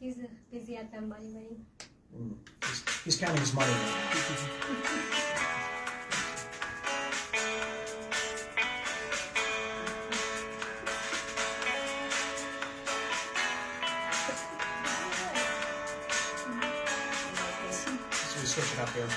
He's busy at the money. He's counting his money right now. So we switch it up here.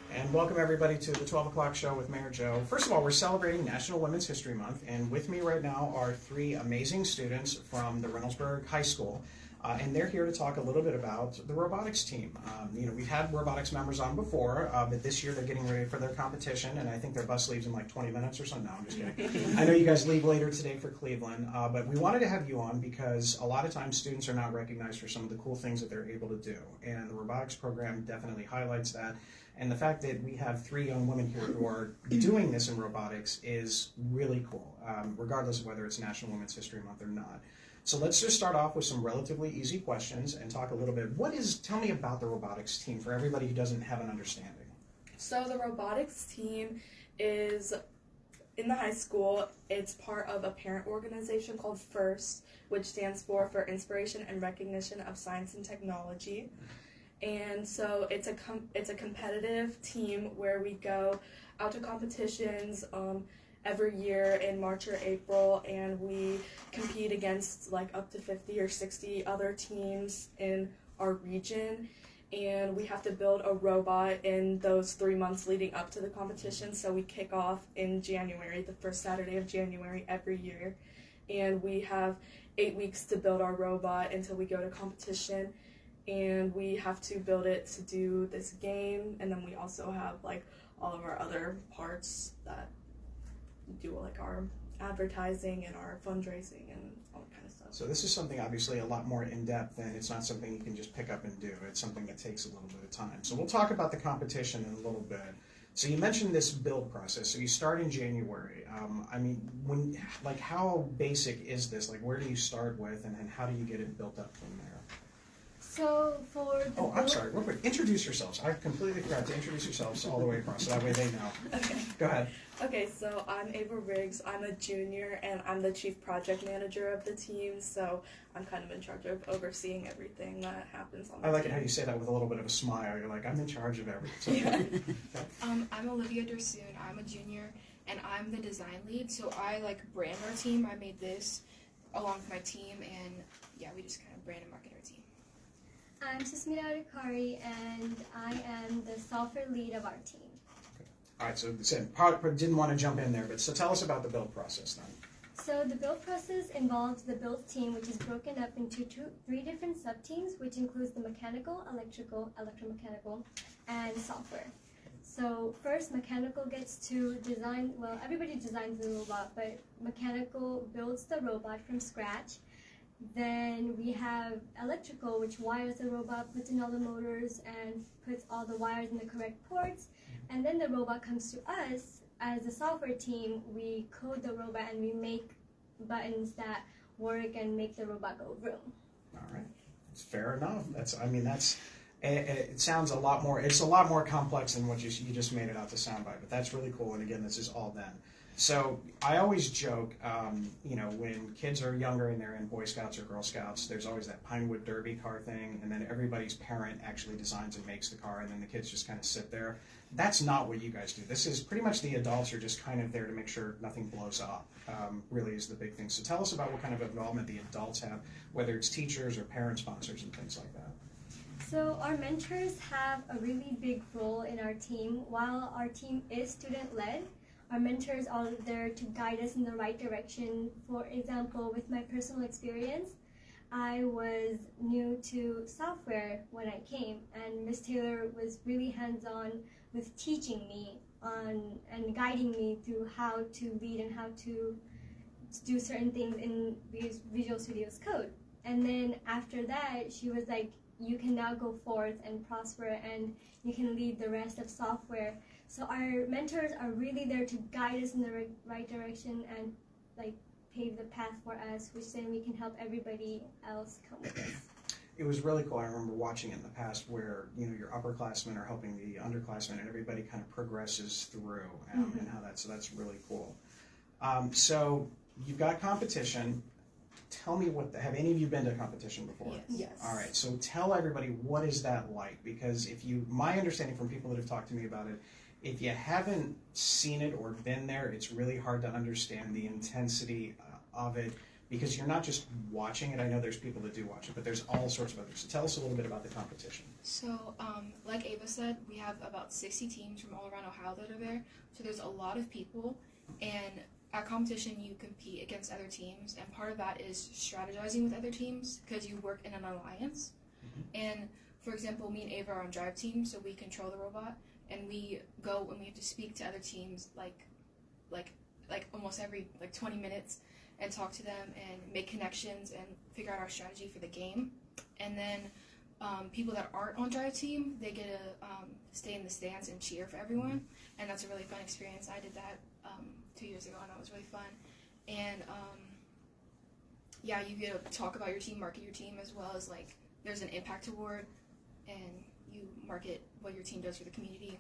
And welcome everybody to the 12 o'clock show with Mayor Joe. First of all, we're celebrating National Women's History Month, and with me right now are three amazing students from the Reynoldsburg High School, and they're here to talk a little bit about the robotics team. We've had robotics members on before, but this year they're getting ready for their competition, and I think their bus leaves in like 20 minutes or so. No, I'm just kidding. I know you guys leave later today for Cleveland, but we wanted to have you on because a lot of times students are not recognized for some of the cool things that they're able to do, and the robotics program definitely highlights that. And the fact that we have three young women here who are doing this in robotics is really cool, regardless of whether it's National Women's History Month or not. So let's just start off with some relatively easy questions and talk a little bit. Tell me about the robotics team for everybody who doesn't have an understanding. So the robotics team is in the high school. It's part of a parent organization called FIRST, which stands for Inspiration and Recognition of Science and Technology. And so it's a competitive team where we go out to competitions every year in March or April, and we compete against like up to 50 or 60 other teams in our region, and we have to build a robot in those 3 months leading up to the competition. So we kick off in January, the first Saturday of January every year, and we have 8 weeks to build our robot until we go to competition. And we have to build it to do this game, and then we also have like all of our other parts that do like our advertising and our fundraising and all that kind of stuff. So this is something obviously a lot more in-depth, and it's not something you can just pick up and do. It's something that takes a little bit of time. So we'll talk about the competition in a little bit. So you mentioned this build process. So you start in January. How basic is this? Like, where do you start with, and then how do you get it built up from there? So for the I'm sorry, real quick. Introduce yourselves. I completely forgot to introduce yourselves all the way across, so that way they know. Okay. Go ahead. Okay, so I'm Ava Riggs. I'm a junior, and I'm the chief project manager of the team, so I'm kind of in charge of overseeing everything that happens on the I like team. it how you say that with a little bit of a smile. You're like, I'm in charge of everything. I'm Olivia Dursoon. I'm a junior, and I'm the design lead, so I brand our team. I made this along with my team, and yeah, we just kind of brand and market our team. I'm Susmita Adhikari, and I am the software lead of our team. All right, so didn't want to jump in there, but so tell us about the build process then. So the build process involves the build team, which is broken up into three different sub-teams, which includes the mechanical, electrical, electromechanical, and software. So first, mechanical gets to design, well, everybody designs the robot, but mechanical builds the robot from scratch. Then we have electrical, which wires the robot, puts in all the motors, and puts all the wires in the correct ports. And then the robot comes to us. As a software team, we code the robot and we make buttons that work and make the robot go vroom. All right, it's fair enough. It sounds a lot more. It's a lot more complex than what you just made it out to sound by. But that's really cool. And again, this is all done. So I always joke, when kids are younger and they're in Boy Scouts or Girl Scouts, there's always that Pinewood Derby car thing, and then everybody's parent actually designs and makes the car, and then the kids just kind of sit there. That's not what you guys do. This is pretty much the adults are just kind of there to make sure nothing blows up, really is the big thing. So tell us about what kind of involvement the adults have, whether it's teachers or parent sponsors and things like that. So our mentors have a really big role in our team. While our team is student-led, our mentors are there to guide us in the right direction. For example, with my personal experience, I was new to software when I came, and Ms. Taylor was really hands-on with teaching me and guiding me through how to lead and how to do certain things in Visual Studio's code. And then after that, she was like, you can now go forth and prosper, and you can lead the rest of software. So our mentors are really there to guide us in the right direction and paved the path for us, which then we can help everybody else come with us. It was really cool. I remember watching it in the past where, you know, your upperclassmen are helping the underclassmen and everybody kind of progresses through and how so that's really cool. So you've got competition. Tell me have any of you been to a competition before? Yes. All right, so tell everybody, what is that like? Because my understanding from people that have talked to me about it, if you haven't seen it or been there, it's really hard to understand the intensity of it, because you're not just watching it. I know there's people that do watch it, but there's all sorts of others. So tell us a little bit about the competition. So, like Ava said, we have about 60 teams from all around Ohio that are there. So there's a lot of people, and at competition you compete against other teams, and part of that is strategizing with other teams because you work in an alliance. And for example, me and Ava are on drive team, so we control the robot, and we go and we have to speak to other teams like almost every 20 minutes and talk to them and make connections and figure out our strategy for the game. And then people that aren't on drive team, they get to stay in the stands and cheer for everyone, and that's a really fun experience. I did that 2 years ago, and that was really fun. And yeah, you get to talk about your team, market your team, as well as there's an impact award, and you market what your team does for the community.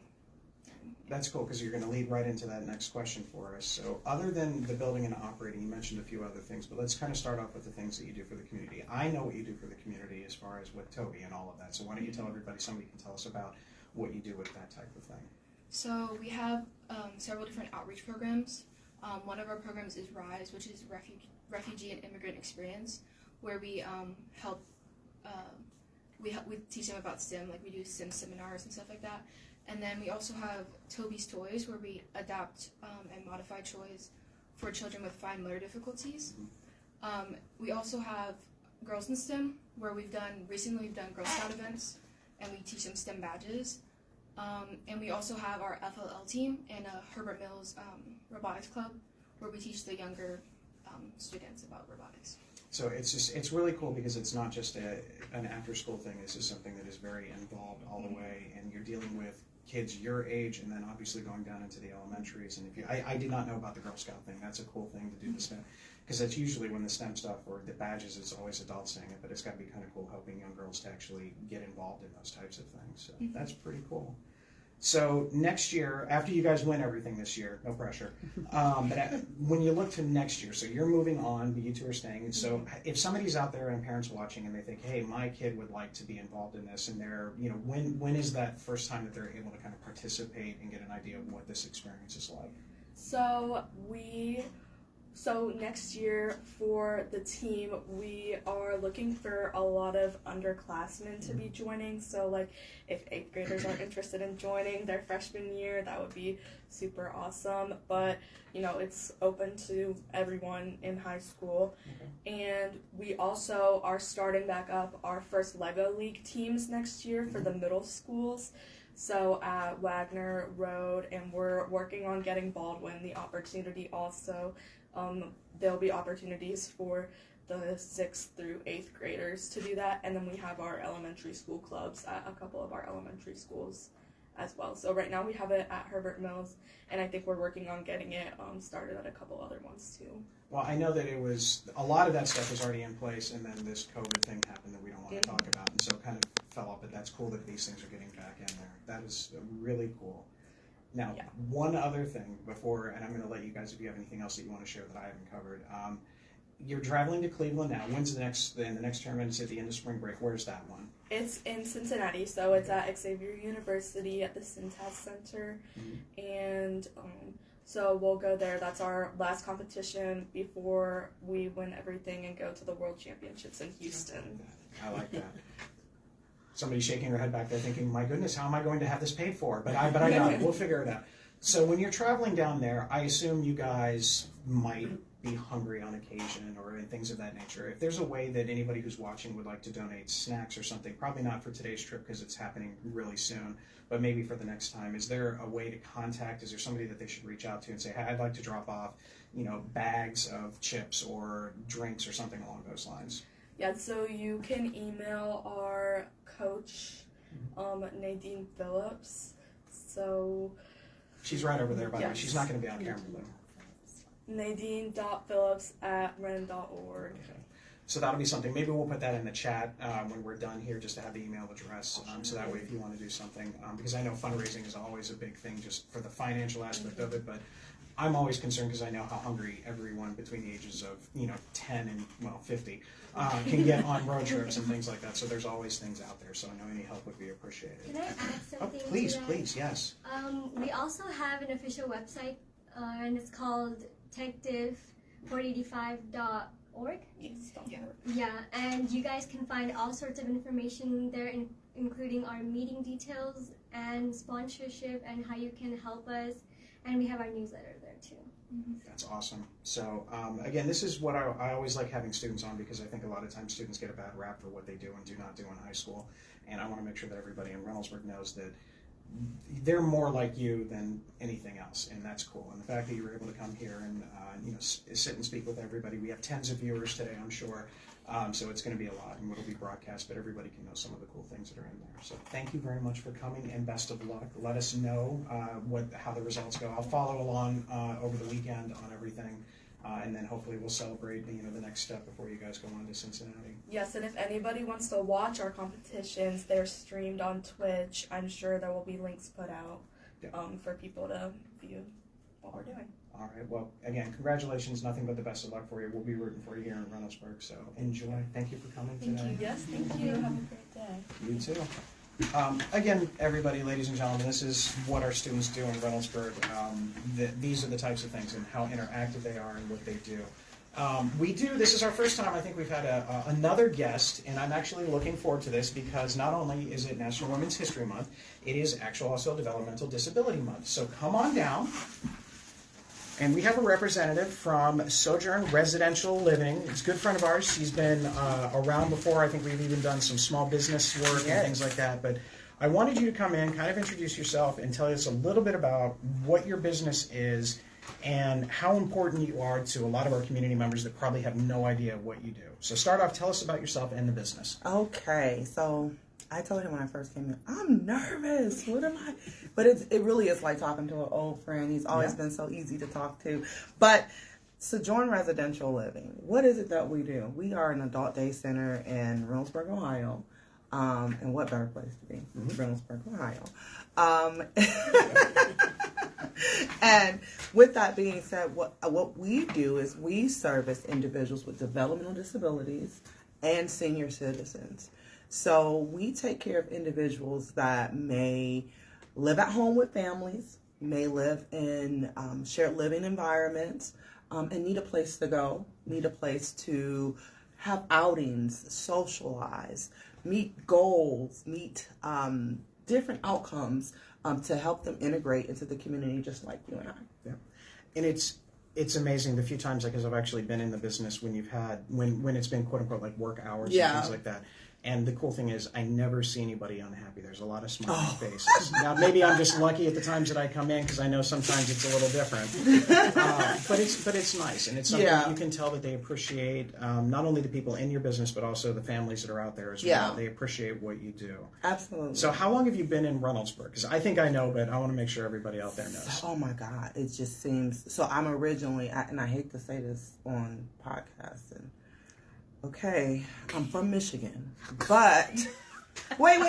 That's cool, because you're going to lead right into that next question for us. So other than the building and operating, you mentioned a few other things, but let's kind of start off with the things that you do for the community. I know what you do for the community as far as with Toby and all of that, so why don't you tell everybody, somebody can tell us about what you do with that type of thing. So we have several different outreach programs. One of our programs is RISE, which is Refugee and Immigrant Experience, where we help we teach them about STEM, we do STEM seminars and stuff like that. And then we also have Toby's Toys, where we adapt and modify toys for children with fine motor difficulties. We also have Girls in STEM, where recently we've done Girl Scout events, and we teach them STEM badges. And we also have our FLL team and Herbert Mills Robotics Club, where we teach the younger students about robotics. So it's really cool, because it's not just an after-school thing. This is something that is very involved all the way, and you're dealing with kids your age, and then obviously going down into the elementaries. And I did not know about the Girl Scout thing. That's a cool thing to do the STEM, because that's usually when the STEM stuff or the badges, it's always adults saying it, but it's got to be kind of cool helping young girls to actually get involved in those types of things. So that's pretty cool. So next year, after you guys win everything this year, no pressure, but when you look to next year, so you're moving on, but you two are staying. So if somebody's out there and parents watching and they think, hey, my kid would like to be involved in this, and they're, when is that first time that they're able to kind of participate and get an idea of what this experience is like? So next year for the team, we are looking for a lot of underclassmen to be joining. So if 8th graders are interested in joining their freshman year, that would be super awesome. But it's open to everyone in high school. And we also are starting back up our first Lego League teams next year for the middle schools. So at Wagner Road, and we're working on getting Baldwin the opportunity also. There'll be opportunities for the 6th through 8th graders to do that, and then we have our elementary school clubs at a couple of our elementary schools as well. So right now we have it at Herbert Mills, and I think we're working on getting it started at a couple other ones too. Well, I know that a lot of that stuff was already in place, and then this COVID thing happened that we don't want to talk about, and so it kind of fell off, but that's cool that these things are getting back in there. That is really cool. Now, one other thing before, and I'm going to let you guys, if you have anything else that you want to share that I haven't covered. You're traveling to Cleveland now. When's the next tournament? Is at the end of spring break. Where's that one? It's in Cincinnati, so it's at Xavier University at the Cintas Center, and so we'll go there. That's our last competition before we win everything and go to the World Championships in Houston. I like that. Somebody's shaking her head back there thinking, my goodness, how am I going to have this paid for? But I got it. We'll figure it out. So when you're traveling down there, I assume you guys might be hungry on occasion or things of that nature. If there's a way that anybody who's watching would like to donate snacks or something, probably not for today's trip because it's happening really soon, but maybe for the next time, is there a way to contact? Is there somebody that they should reach out to and say, hey, I'd like to drop off, bags of chips or drinks or something along those lines? Yeah, so you can email our coach, Nadine Phillips. So she's right over there, by the way. She's not going to be on camera, though. Nadine.phillips@ren.org. Okay. So that'll be something. Maybe we'll put that in the chat when we're done here, just to have the email address. So that way, if you want to do something, because I know fundraising is always a big thing, just for the financial aspect of it. But I'm always concerned because I know how hungry everyone between the ages of 10 and 50 can get on road trips and things like that. So there's always things out there. So I know any help would be appreciated. Can I add something? Please, to that? please, yes. We also have an official website, and it's called detective485.org. Yes. Yeah, and you guys can find all sorts of information there, including our meeting details and sponsorship and how you can help us. And we have our newsletter there too. That's awesome. So again, this is what I always like having students on, because I think a lot of times students get a bad rap for what they do and do not do in high school. And I want to make sure that everybody in Reynoldsburg knows that they're more like you than anything else, and that's cool. And the fact that you were able to come here and sit and speak with everybody. We have tens of viewers today, I'm sure. So it's going to be a lot, and it'll be broadcast, but everybody can know some of the cool things that are in there. So thank you very much for coming, and best of luck. Let us know how the results go. I'll follow along over the weekend on everything, and then hopefully we'll celebrate the next step before you guys go on to Cincinnati. Yes, and if anybody wants to watch our competitions, they're streamed on Twitch. I'm sure there will be links put out for people to view what we're doing. All right. Well, again, congratulations. Nothing but the best of luck for you. We'll be rooting for you here in Reynoldsburg. So enjoy. Thank you for coming today. Yes, thank you. Have a great day. You too. Again, everybody, ladies and gentlemen, this is what our students do in Reynoldsburg. These are the types of things and how interactive they are and what they do. This is our first time I think we've had another guest, and I'm actually looking forward to this because not only is it National Women's History Month, it is also Developmental Disability Month. So come on down. And we have a representative from Sojourn Residential Living. It's a good friend of ours. She's been around before. I think we've even done some small business work and things like that. But I wanted you to come in, kind of introduce yourself, and tell us a little bit about what your business is and how important you are to a lot of our community members that probably have no idea what you do. So start off, tell us about yourself and the business. Okay, so I told him when I first came in, I'm nervous. What am I? But it really is like talking to an old friend. He's always been so easy to talk to. But Sojourn Residential Living, what is it that we do? We are an adult day center in Reynoldsburg, Ohio. And what better place to be? Reynoldsburg, Ohio. And with that being said, what we do is we service individuals with developmental disabilities and senior citizens. So we take care of individuals that may live at home with families, may live in shared living environments, and need a place to go, need a place to have outings, socialize, meet goals, meet different outcomes to help them integrate into the community just like you and I. Yeah. And it's amazing the few times, because I've actually been in the business when you've had, when it's been quote unquote like work hours and things like that. And the cool thing is I never see anybody unhappy. There's a lot of smiling faces. Now, maybe I'm just lucky at the times that I come in because I know sometimes it's a little different. But it's nice. And it's something you can tell that they appreciate not only the people in your business, but also the families that are out there as well. They appreciate what you do. Absolutely. So how long have you been in Reynoldsburg? Because I think I know, but I want to make sure everybody out there knows. Oh, my God. It just seems... So I'm originally... and I hate to say this on podcasts and... Okay, I'm from Michigan, but wait.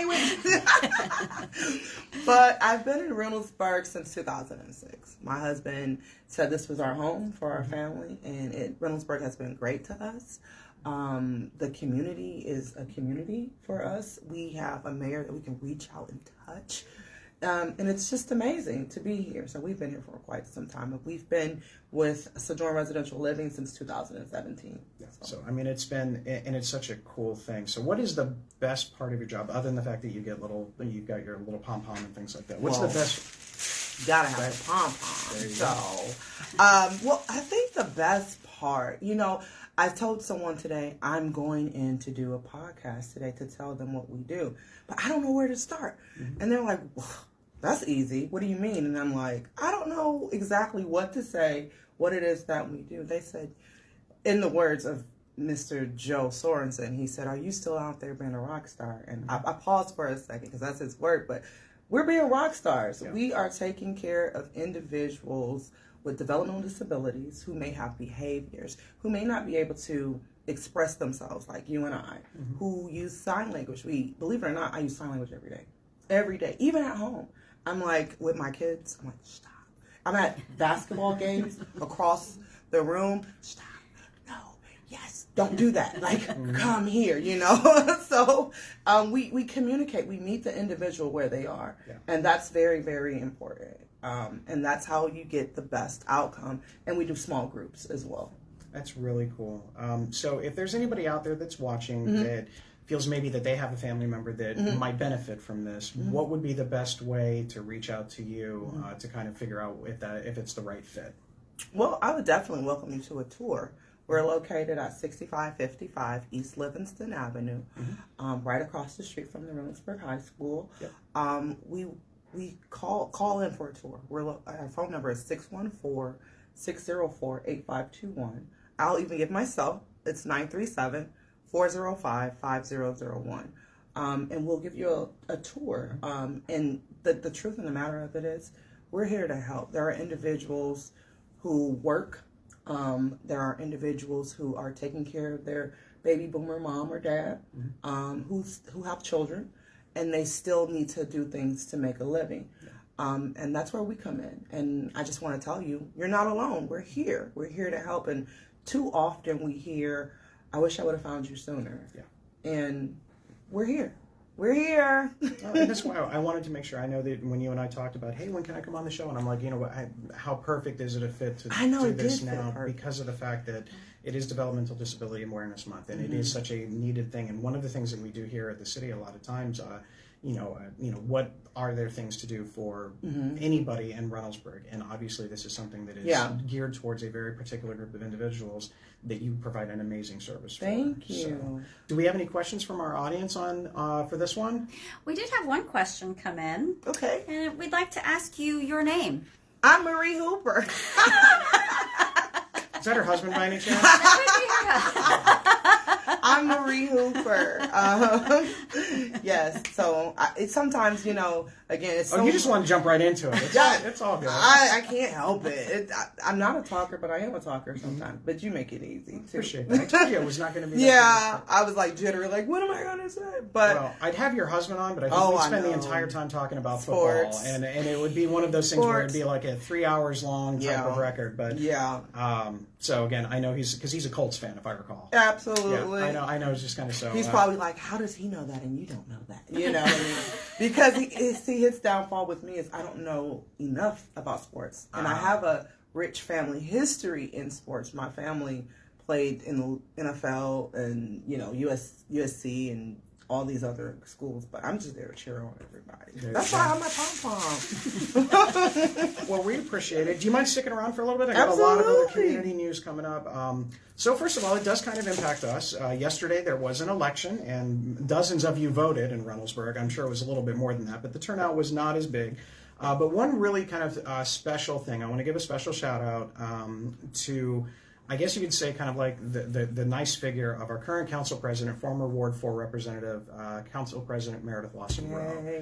But I've been in Reynoldsburg since 2006. My husband said this was our home for our family, and Reynoldsburg has been great to us. The community is a community for us. We have a mayor that we can reach out and touch. And it's just amazing to be here. So we've been here for quite some time. But we've been with Sojourn Residential Living since 2017. So I mean, it's such a cool thing. So what is the best part of your job, other than the fact that you've got your little pom-pom and things like that? What's the best? Gotta have a pom-pom. So, I think the best part, I told someone today, I'm going in to do a podcast today to tell them what we do. But I don't know where to start. And they're like, well, that's easy. What do you mean? And I'm like, I don't know exactly what to say, what it is that we do. They said, in the words of Mr. Joe Sorensen, he said, are you still out there being a rock star? And I paused for a second because that's his word, but we're being rock stars. Yeah. We are taking care of individuals with developmental disabilities who may have behaviors, who may not be able to express themselves like you and I, who use sign language. Believe it or not, I use sign language every day, even at home. I'm like, with my kids, I'm like, stop. I'm at basketball games across the room, stop, no, yes, don't do that. Like, come here, you know? So we communicate, we meet the individual where they are. Yeah. And that's very, very important. And that's how you get the best outcome. And we do small groups as well. That's really cool. So if there's anybody out there that's watching that feels maybe that they have a family member that might benefit from this, what would be the best way to reach out to you to kind of figure out if it's the right fit? Well, I would definitely welcome you to a tour. We're located at 6555 East Livingston Avenue, right across the street from the Reynoldsburg High School. Yep. We call in for a tour. Our phone number is 614-604-8521. I'll even give myself. It's 937-405-5001. And we'll give you a tour. And the truth of the matter of it is, we're here to help. There are individuals who work. There are individuals who are taking care of their baby boomer mom or dad, who have children, and they still need to do things to make a living. And that's where we come in. And I just want to tell you, you're not alone. We're here. We're here to help. And too often we hear, I wish I would have found you sooner. Yeah. And we're here. We're here. And that's why I wanted to make sure. I know that when you and I talked about, hey, when can I come on the show? And I'm like, you know what? How perfect is it a fit to do this now because of the fact that it is Developmental Disability Awareness Month, and it is such a needed thing. And one of the things that we do here at the city a lot of times, what are there things to do for anybody in Reynoldsburg? And obviously, this is something that is geared towards a very particular group of individuals that you provide an amazing service for. Thank you. So, do we have any questions from our audience for this one? We did have one question come in. Okay. And we'd like to ask you your name. I'm Marie Hooper. Is that her husband by any chance? I'm Marie Hooper. Yes. So sometimes, again, it's so... you just want to jump right into it. It's all good. I can't help it. I'm not a talker, but I am a talker sometimes. But you make it easy, too. Appreciate that. I told you it was not going to be that I was like jittery, like, what am I going to say? But well, I'd have your husband on, but I think we'd spend the entire time talking about football. And it would be one of those things where it'd be like a 3 hours long type of record. But so again, I know he's a Colts fan, if I recall. Absolutely. Yeah, I know. It's just kind of so. He's probably like, how does he know that and you don't know that? You know what I mean? Because his downfall with me is I don't know enough about sports, and I have a rich family history in sports. My family played in the NFL and USC and all these other schools, but I'm just there to cheer on everybody. That's why I'm a pom-pom. Well, we appreciate it. Do you mind sticking around for a little bit? I got a lot of other community news coming up. So first of all, it does kind of impact us. Yesterday there was an election, and dozens of you voted in Reynoldsburg. I'm sure it was a little bit more than that, but the turnout was not as big. But one really kind of special thing, I want to give a special shout out to, I guess you could say, kind of like the nice figure of our current council president, former Ward 4 representative, Council President Meredith Lawson-Rowe.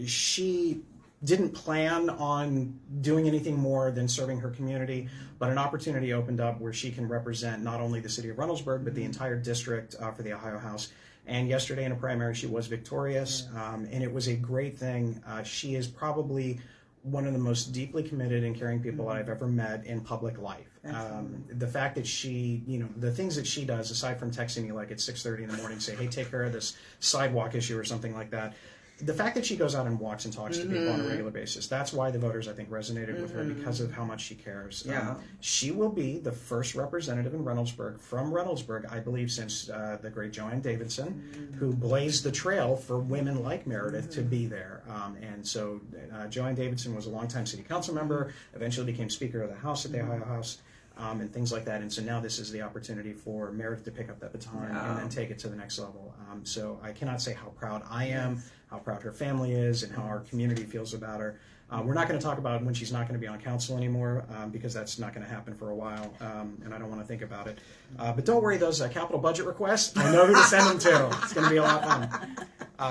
She didn't plan on doing anything more than serving her community, but an opportunity opened up where she can represent not only the city of Reynoldsburg, but the entire district for the Ohio House. And yesterday in a primary, she was victorious, and it was a great thing. She is probably one of the most deeply committed and caring people I've ever met in public life. The fact that she, the things that she does, aside from texting me like at 6:30 in the morning, say, hey, take care of this sidewalk issue or something like that. The fact that she goes out and walks and talks to people on a regular basis, that's why the voters, I think, resonated with her, because of how much she cares. She will be the first representative in Reynoldsburg, from Reynoldsburg, I believe, since the great Joanne Davidson, who blazed the trail for women like Meredith to be there. And so Joanne Davidson was a longtime city council member, eventually became Speaker of the House at the Ohio House. And things like that. And so now this is the opportunity for Meredith to pick up that baton and then take it to the next level. So I cannot say how proud I am, how proud her family is, and how our community feels about her. We're not going to talk about when she's not going to be on council anymore, because that's not going to happen for a while, and I don't want to think about it. But don't worry, those capital budget requests, I know who to send them to. It's going to be a lot of fun.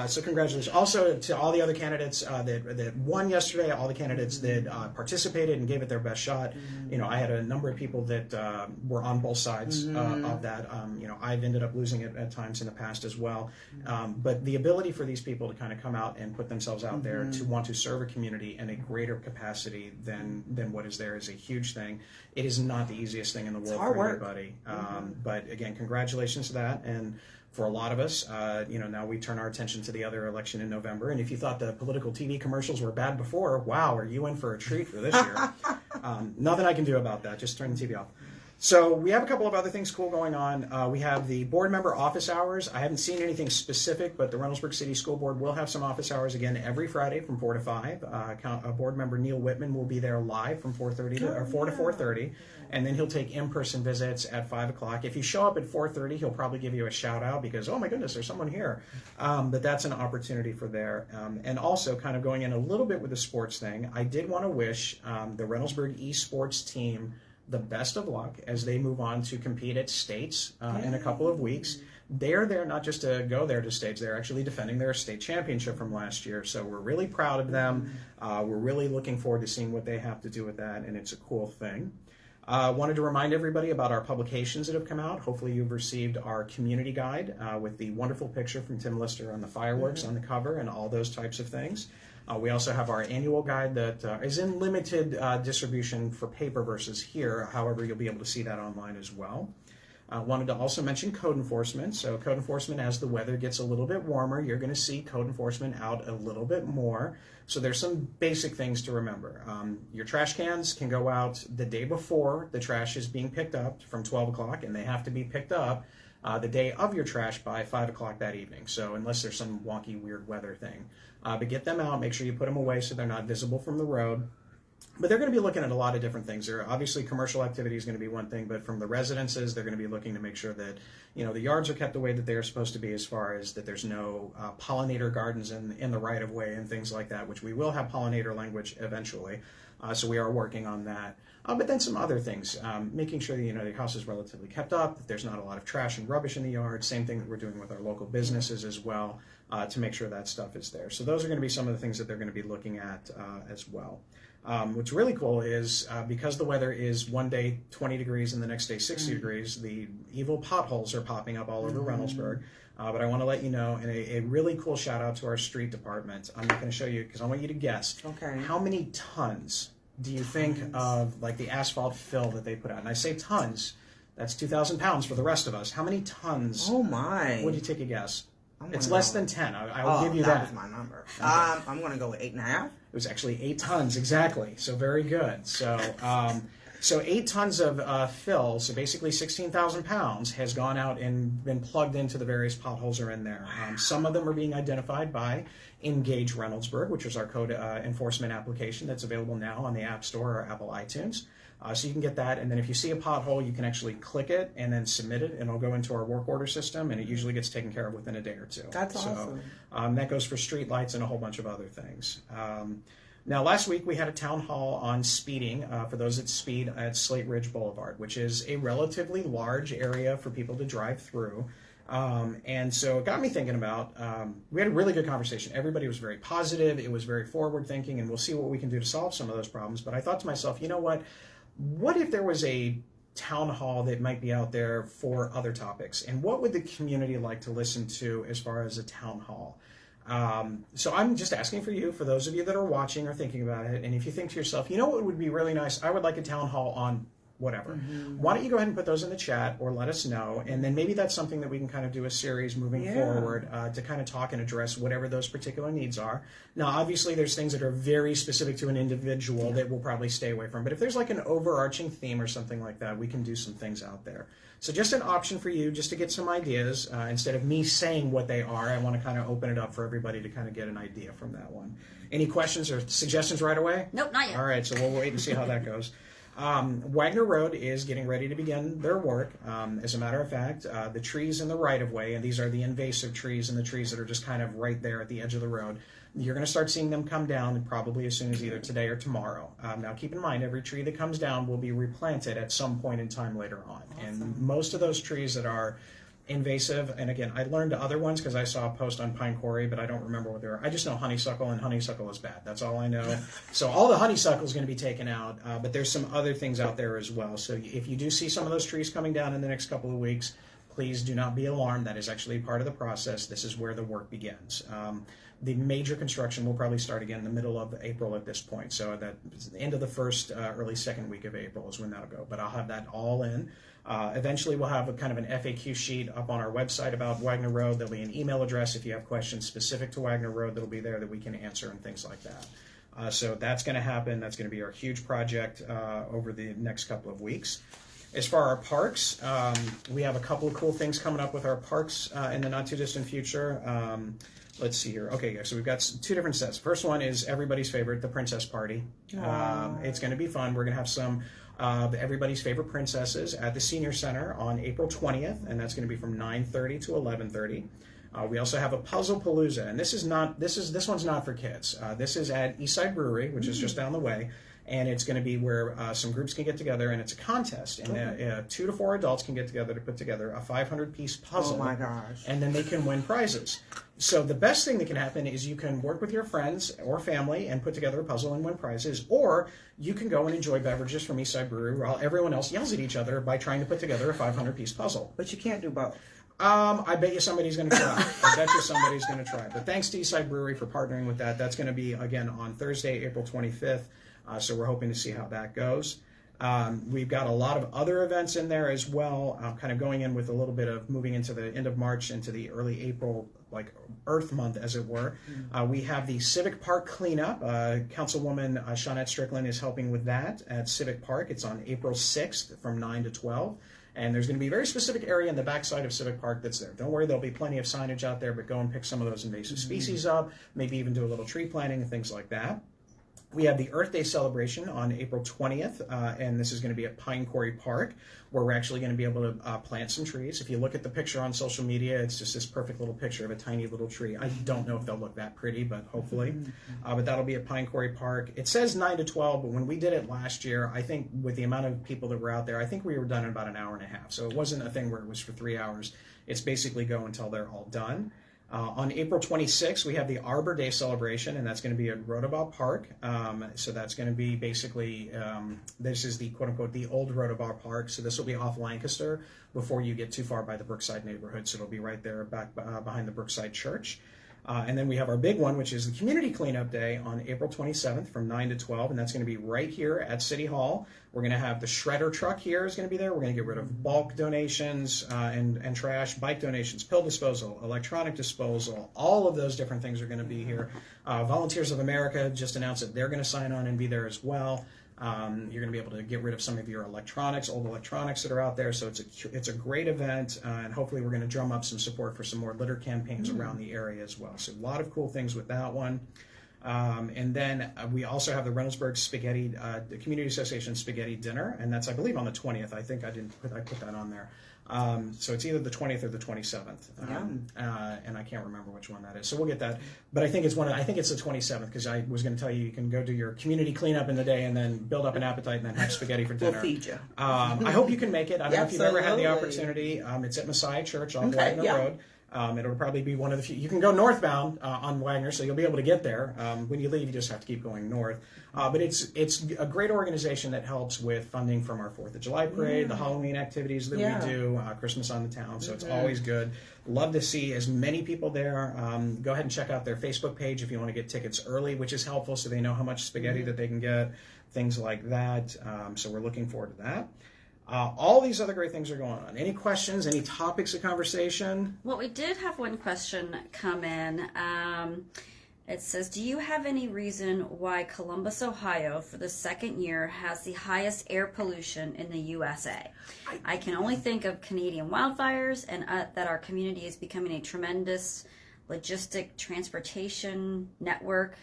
So congratulations. Also to all the other candidates that won yesterday, all the candidates that participated and gave it their best shot. You know, I had a number of people that were on both sides of that. You know, I've ended up losing it at times in the past as well. But the ability for these people to kind of come out and put themselves out there to want to serve a community in a greater capacity than what is there is a huge thing. It is not the easiest thing in the world for everybody. But again, congratulations to that. And for a lot of us, you know, now we turn our attention to the other election in November. And if you thought the political TV commercials were bad before, wow, are you in for a treat for this year? Nothing I can do about that. Just turn the TV off. So we have a couple of other things cool going on. We have the board member office hours. I haven't seen anything specific, but the Reynoldsburg City School Board will have some office hours again every Friday from 4 to 5. Board member Neil Whitman will be there live from 4 to 4:30, and then he'll take in-person visits at 5 o'clock. If you show up at 4:30, he'll probably give you a shout-out because, oh my goodness, there's someone here. But that's an opportunity for there. And also, kind of going in a little bit with the sports thing, I did want to wish the Reynoldsburg esports team the best of luck as they move on to compete at states in a couple of weeks. They're there not just to go there to states, they're actually defending their state championship from last year. So we're really proud of them. We're really looking forward to seeing what they have to do with that, and it's a cool thing. Wanted to remind everybody about our publications that have come out. Hopefully you've received our community guide with the wonderful picture from Tim Lister on the fireworks on the cover and all those types of things. We also have our annual guide that is in limited distribution for paper versus here. However, you'll be able to see that online as well. Wanted to also mention code enforcement. So code enforcement, as the weather gets a little bit warmer, you're going to see code enforcement out a little bit more. So there's some basic things to remember. Your trash cans can go out the day before the trash is being picked up from 12 o'clock, and they have to be picked up the day of your trash by 5 o'clock that evening. So unless there's some wonky, weird weather thing. But get them out, make sure you put them away so they're not visible from the road. But they're going to be looking at a lot of different things. There obviously commercial activity is going to be one thing, but from the residences, they're going to be looking to make sure that, you know, the yards are kept the way that they're supposed to be, as far as that there's no pollinator gardens in the right of way and things like that, which we will have pollinator language eventually. So we are working on that. But then some other things, making sure that, you know, the house is relatively kept up, that there's not a lot of trash and rubbish in the yard. Same thing that we're doing with our local businesses as well, to make sure that stuff is there. So those are going to be some of the things that they're going to be looking at as well. What's really cool is because the weather is one day 20 degrees and the next day 60 degrees, the evil potholes are popping up all over Reynoldsburg. But I want to let you know, and a really cool shout out to our street department. I'm not going to show you because I want you to guess. Okay. How many tons do you think of like the asphalt fill that they put out? And I say tons, that's 2,000 pounds for the rest of us. How many tons? Oh my. Would you take a guess? It's less than 10. I'll give you that. That was my number. I'm going to go with 8.5. It was actually 8 tons, exactly. So very good. So, so 8 tons of fill, so basically 16,000 pounds, has gone out and been plugged into the various potholes are in there. Some of them are being identified by Engage Reynoldsburg, which is our code enforcement application that's available now on the App Store or Apple iTunes. So you can get that, and then if you see a pothole, you can actually click it and then submit it, and it'll go into our work order system, and it usually gets taken care of within a day or two. That's awesome. That goes for street lights and a whole bunch of other things. Now, last week we had a town hall on speeding for those that speed at Slate Ridge Boulevard, which is a relatively large area for people to drive through. And so it got me thinking about, we had a really good conversation. Everybody was very positive. It was very forward thinking, and we'll see what we can do to solve some of those problems. But I thought to myself, you know what? What if there was a town hall that might be out there for other topics? And what would the community like to listen to as far as a town hall? So I'm just asking for you, for those of you that are watching or thinking about it, and if you think to yourself, you know what would be really nice? I would like a town hall on whatever. Why don't you go ahead and put those in the chat or let us know, and then maybe that's something that we can kind of do a series moving forward to kind of talk and address whatever those particular needs are. Now, obviously, there's things that are very specific to an individual that we'll probably stay away from, but if there's like an overarching theme or something like that, we can do some things out there. So just an option for you, just to get some ideas. Instead of me saying what they are, I want to kind of open it up for everybody to kind of get an idea from that one. Any questions or suggestions right away? Nope, not yet. All right, so we'll wait and see how that goes. Wagner Road is getting ready to begin their work. As a matter of fact, the trees in the right-of-way, and these are the invasive trees and the trees that are just kind of right there at the edge of the road, you're going to start seeing them come down probably as soon as either today or tomorrow. Now, keep in mind, every tree that comes down will be replanted at some point in time later on. Awesome. And most of those trees that are invasive. And again, I learned other ones because I saw a post on pine quarry, but I don't remember what they were. I just know honeysuckle, and honeysuckle is bad. That's all I know. So all the honeysuckle is going to be taken out, but there's some other things out there as well. So if you do see some of those trees coming down in the next couple of weeks, please do not be alarmed. That is actually part of the process. This is where the work begins. The major construction will probably start again in the middle of April at this point. So that the end of the first, early second week of April is when that'll go. But I'll have that all in. Eventually, we'll have a kind of an FAQ sheet up on our website about Wagner Road. There'll be an email address if you have questions specific to Wagner Road that'll be there that we can answer and things like that. So that's going to happen. That's going to be our huge project over the next couple of weeks. As far as our parks, we have a couple of cool things coming up with our parks in the not-too-distant future. Let's see here. Okay, so we've got two different sets. First one is everybody's favorite, the Princess Party. It's going to be fun. We're going to have some everybody's favorite princesses at the Senior Center on April 20th, and that's going to be from 9:30 to 11:30. We also have a Puzzle Palooza, and this one's not for kids. This is at Eastside Brewery, which is just down the way. And it's going to be where some groups can get together, and it's a contest. And 2 to 4 adults can get together to put together a 500-piece puzzle. Oh, my gosh. And then they can win prizes. So the best thing that can happen is you can work with your friends or family and put together a puzzle and win prizes. Or you can go and enjoy beverages from Eastside Brewery while everyone else yells at each other by trying to put together a 500-piece puzzle. But you can't do both. I bet you somebody's going to try. I bet you somebody's going to try. But thanks to Eastside Brewery for partnering with that. That's going to be, again, on Thursday, April 25th. So we're hoping to see how that goes. We've got a lot of other events in there as well, kind of going in with a little bit of moving into the end of March into the early April, like Earth Month, as it were. We have the Civic Park cleanup. Councilwoman Shawnette Strickland is helping with that at Civic Park. It's on April 6th from 9 to 12. And there's going to be a very specific area in the backside of Civic Park that's there. Don't worry, there'll be plenty of signage out there, but go and pick some of those invasive species up, maybe even do a little tree planting and things like that. We have the Earth Day celebration on April 20th, and this is going to be at Pine Quarry Park, where we're actually going to be able to plant some trees. If you look at the picture on social media, it's just this perfect little picture of a tiny little tree. I don't know if they'll look that pretty, but hopefully. But that'll be at Pine Quarry Park. It says 9 to 12, but when we did it last year, I think with the amount of people that were out there, I think we were done in about an hour and a half. So it wasn't a thing where it was for 3 hours. It's basically go until they're all done. On April 26th, we have the Arbor Day celebration, and that's going to be at Rodobaugh Park. So that's going to be basically, this is the quote-unquote the old Rodobaugh Park. So this will be off Lancaster before you get too far by the Brookside neighborhood. So it'll be right there back behind the Brookside Church. And then we have our big one, which is the Community Cleanup Day on April 27th from 9 to 12, and that's going to be right here at City Hall. We're going to have the shredder truck here is going to be there. We're going to get rid of bulk donations and trash, bike donations, pill disposal, electronic disposal. All of those different things are going to be here. Volunteers of America just announced that they're going to sign on and be there as well. You're going to be able to get rid of some of your old electronics that are out there. So it's a great event, and hopefully we're going to drum up some support for some more litter campaigns around the area as well. So a lot of cool things with that one. And then we also have the Reynoldsburg Spaghetti, the Community Association Spaghetti Dinner, and that's, I believe, on the 20th. I think I put that on there. So it's either the 20th or the 27th, and I can't remember which one that is. So we'll get that. But I think it's I think it's the 27th, because I was going to tell you can go do your community cleanup in the day and then build up an appetite and then have spaghetti for dinner. We'll feed you. I hope you can make it. I don't know if you've ever had the opportunity. It's at Messiah Church on Wagner Road. It'll probably be one of the few. You can go northbound on Wagner, so you'll be able to get there. When you leave, you just have to keep going north. But it's a great organization that helps with funding from our 4th of July parade, the Halloween activities that we do, Christmas on the Town, so it's always good. Love to see as many people there. Go ahead and check out their Facebook page if you want to get tickets early, which is helpful so they know how much spaghetti that they can get, things like that. So we're looking forward to that. All these other great things are going on. Any questions? Any topics of conversation? Well, we did have one question come in. It says, do you have any reason why Columbus, Ohio, for the second year, has the highest air pollution in the USA? I can only think of Canadian wildfires and that our community is becoming a tremendous logistic transportation network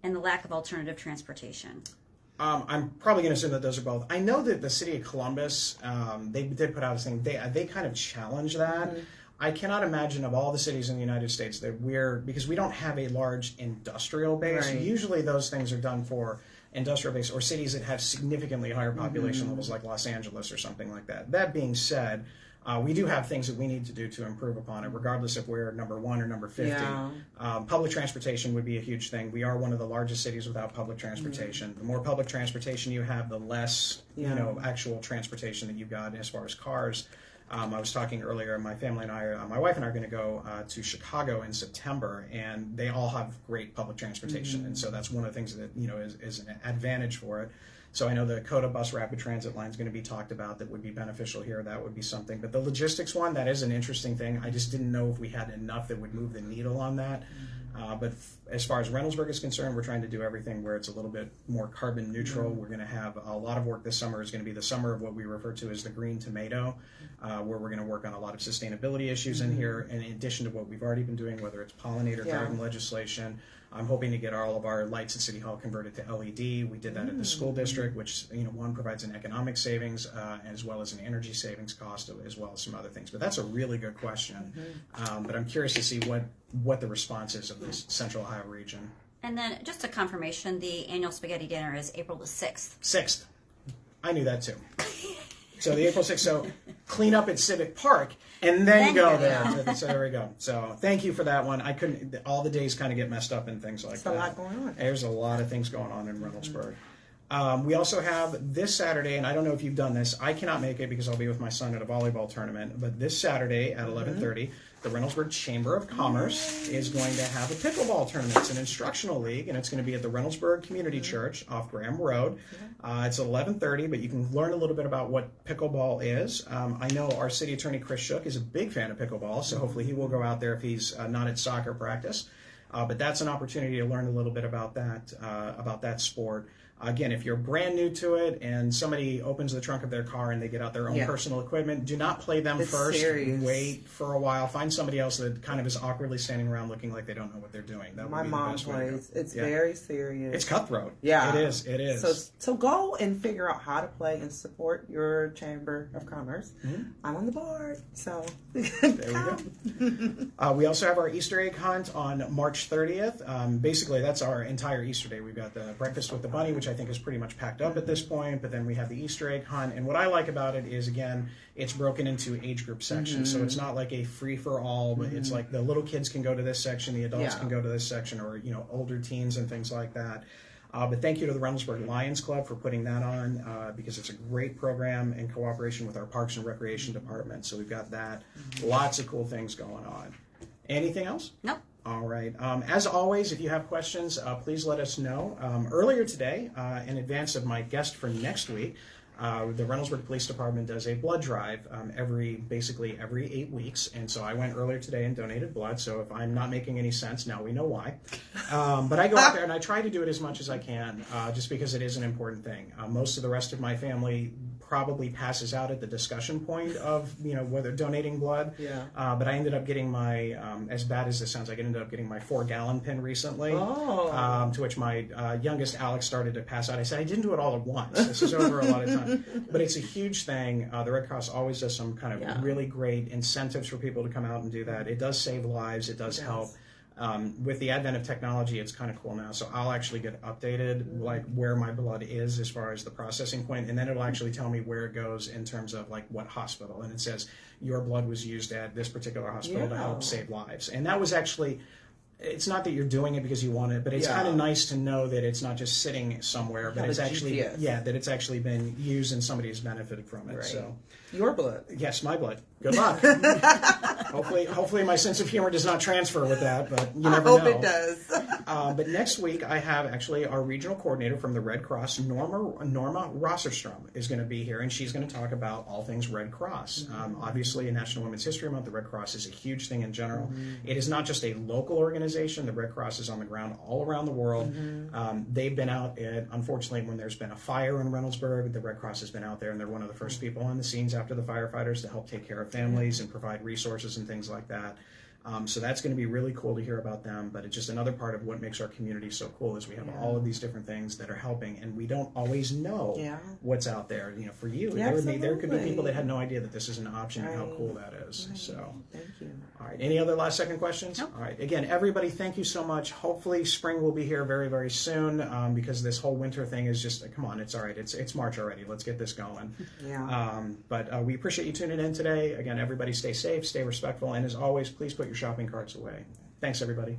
and the lack of alternative transportation. I'm probably going to assume that those are both. I know that the city of Columbus, they did put out a thing. They kind of challenge that. I cannot imagine of all the cities in the United States that because we don't have a large industrial base. Right. Usually those things are done for industrial base or cities that have significantly higher population levels like Los Angeles or something like that. That being said, we do have things that we need to do to improve upon it, regardless if we're number 1 or number 50. Yeah. Public transportation would be a huge thing. We are one of the largest cities without public transportation. The more public transportation you have, the less actual transportation that you've got as far as cars. I was talking earlier, my family and I, my wife and I are going to go to Chicago in September, and they all have great public transportation. And so that's one of the things that, is an advantage for it. So I know the Coda Bus Rapid Transit line is going to be talked about that would be beneficial here. That would be something. But the logistics one, that is an interesting thing. I just didn't know if we had enough that would move the needle on that. But as far as Reynoldsburg is concerned, we're trying to do everything where it's a little bit more carbon neutral. We're going to have a lot of work this summer. Is going to be the summer of what we refer to as the green tomato, where we're going to work on a lot of sustainability issues in here, in addition to what we've already been doing, whether it's pollinator garden legislation. I'm hoping to get all of our lights at City Hall converted to LED. We did that at the school district, which one provides an economic savings as well as an energy savings cost, as well as some other things. But that's a really good question. But I'm curious to see what the response is of this Central Ohio region. And then just a confirmation, the annual spaghetti dinner is April the 6th. 6th. I knew that too. So the April 6th. So clean up at Civic Park and then go there. So there we go. So thank you for that one. I couldn't. All the days kind of get messed up and things like that. There's a lot going on. There's a lot of things going on in Reynoldsburg. We also have this Saturday, and I don't know if you've done this. I cannot make it because I'll be with my son at a volleyball tournament. But this Saturday at 11:30, the Reynoldsburg Chamber of Commerce is going to have a pickleball tournament. It's an instructional league, and it's going to be at the Reynoldsburg Community Church off Graham Road. It's 11:30, but you can learn a little bit about what pickleball is. I know our city attorney, Chris Shook, is a big fan of pickleball, so hopefully he will go out there if he's not at soccer practice. But that's an opportunity to learn a little bit about that sport. Again, if you're brand new to it and somebody opens the trunk of their car and they get out their own personal equipment, do not play them first. Serious. Wait for a while. Find somebody else that kind of is awkwardly standing around looking like they don't know what they're doing. That My would be mom the best way to go. plays. It's very serious. It's cutthroat. Yeah. It is. It is. So go and figure out how to play and support your Chamber of Commerce. I'm on the board. So there we go. We also have our Easter egg hunt on March 30th. Basically, that's our entire Easter day. We've got the breakfast with the bunny, which I think is pretty much packed up at this point, but then we have the Easter egg hunt. And what I like about it is, again, it's broken into age group sections. So it's not like a free-for-all, but it's like the little kids can go to this section, the adults can go to this section, or older teens and things like that. But thank you to the Reynoldsburg Lions Club for putting that on because it's a great program in cooperation with our Parks and Recreation Department. So we've got that. Lots of cool things going on. Anything else? Nope. All right. As always, if you have questions, please let us know. Earlier today, in advance of my guest for next week, the Reynoldsburg Police Department does a blood drive basically every 8 weeks. And so I went earlier today and donated blood. So if I'm not making any sense, now we know why. But I go out there and I try to do it as much as I can, just because it is an important thing. Most of the rest of my family probably passes out at the discussion point of whether donating blood. But I ended up getting my as bad as this sounds, I ended up getting my 4-gallon pin recently. To which my youngest Alex started to pass out. I said I didn't do it all at once. This is over a lot of time. But it's a huge thing. The Red Cross always does some kind of really great incentives for people to come out and do that. It does save lives. It does help. With the advent of technology, it's kind of cool now. So I'll actually get updated, like where my blood is as far as the processing point, and then it'll actually tell me where it goes in terms of like what hospital. And it says your blood was used at this particular hospital to help save lives. And that was actually. It's not that you're doing it because you want it, but it's kind of nice to know that it's not just sitting somewhere, but it's actually that it's actually been used and somebody has benefited from it. Right. So your blood. Yes, my blood. Good luck. Hopefully my sense of humor does not transfer with that, but you never know. I hope it does. But next week I have actually our regional coordinator from the Red Cross, Norma Rosserstrom, is going to be here, and she's going to talk about all things Red Cross. Obviously, in National Women's History Month, the Red Cross is a huge thing in general. It is not just a local organization. The Red Cross is on the ground all around the world. They've been out, unfortunately, when there's been a fire in Reynoldsburg, the Red Cross has been out there, and they're one of the first people on the scenes after the firefighters to help take care of families and provide resources and things like that. So that's going to be really cool to hear about them, but it's just another part of what makes our community so cool is we have all of these different things that are helping, and we don't always know what's out there. You know, for you, there could be people that had no idea that this is an option and how cool that is. So, thank you. All right, any other last second questions? Nope. All right, again, everybody, thank you so much. Hopefully spring will be here very, very soon, because this whole winter thing is just, come on, it's all right. It's March already. Let's get this going. But we appreciate you tuning in today. Again, everybody stay safe, stay respectful, and as always, please put your shopping carts away. Thanks, everybody.